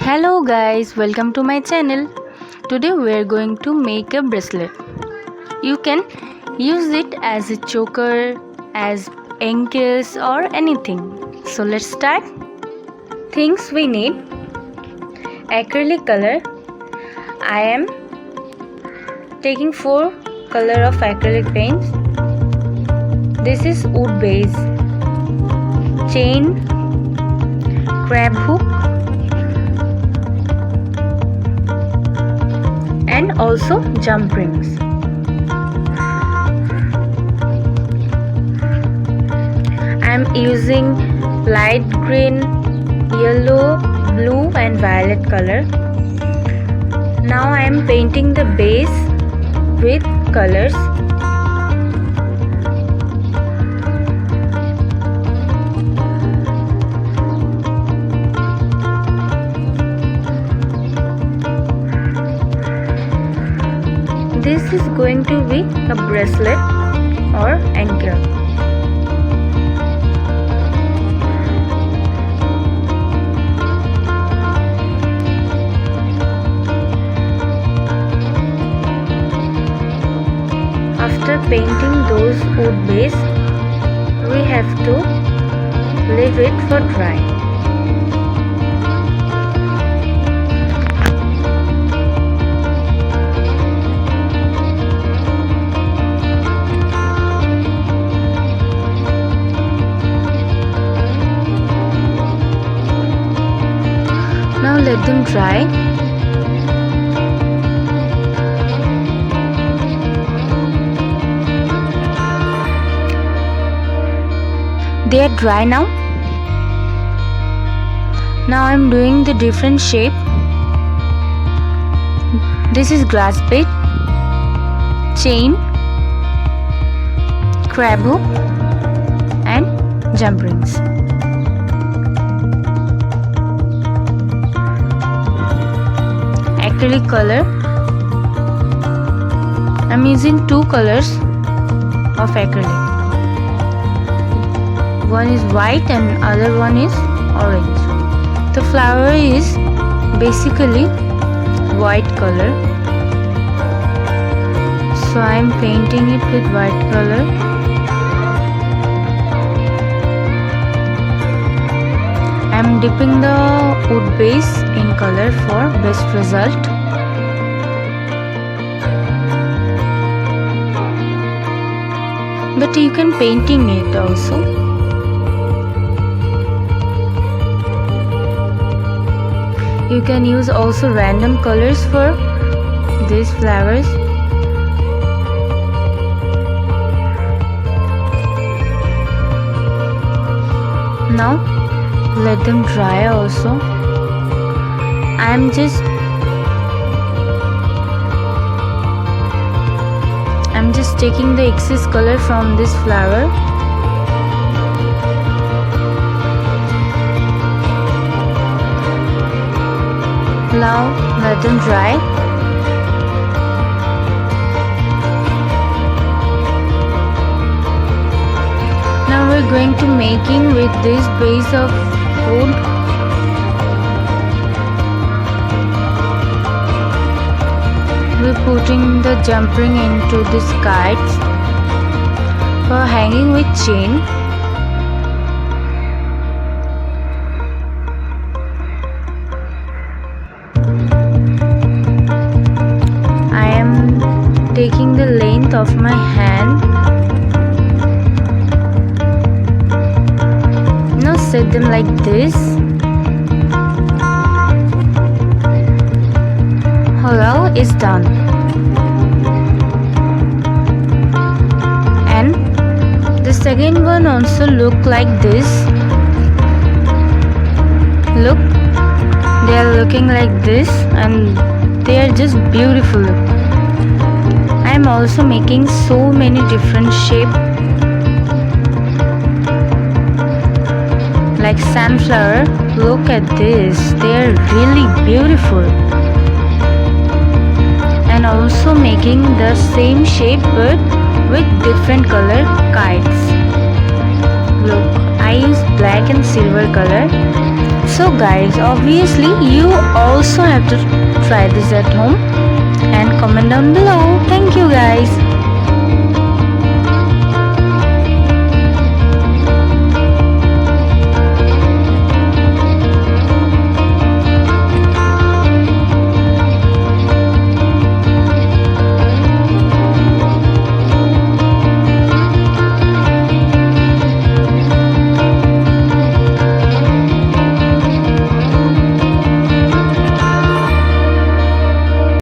Hello guys, welcome to my channel. Today we are going to make a bracelet. You can use it as a choker, as ankles or anything. So let's start. Things we need: acrylic color. I am taking 4 color of acrylic paints. This is wood base, chain, crab hook, and also jump rings. I am using light green, yellow, blue and violet color. Now I am painting the base with colors. This is going to be a bracelet or ankle. After painting those wood base, we have to leave it for dry. Now let them dry. They are dry now. Now I am doing the different shape. This is grass bait, chain, crab hook and jump rings. Acrylic color. I'm using 2 colors of acrylic. One is white and other one is orange. The flower is basically white color, so I am painting it with white color. I am dipping the wood base in color for best result. But you can painting it also. You can use also random colors for these flowers. Now let them dry also. I'm just taking the excess color from this flower. Now let them dry. Now we're going to making with this base of wood. We're putting the jump ring into these kites for hanging with chain. Taking the length of my hand. Now set them like this. Hello is done. And the second one also look like this. Look, they are looking like this and they are just beautiful. I am also making so many different shapes like sunflower. Look at this, they are really beautiful. And also making the same shape but with different color kites. Look, I use black and silver color. So guys, obviously you also have to try this at home and comment down below. Thank you guys.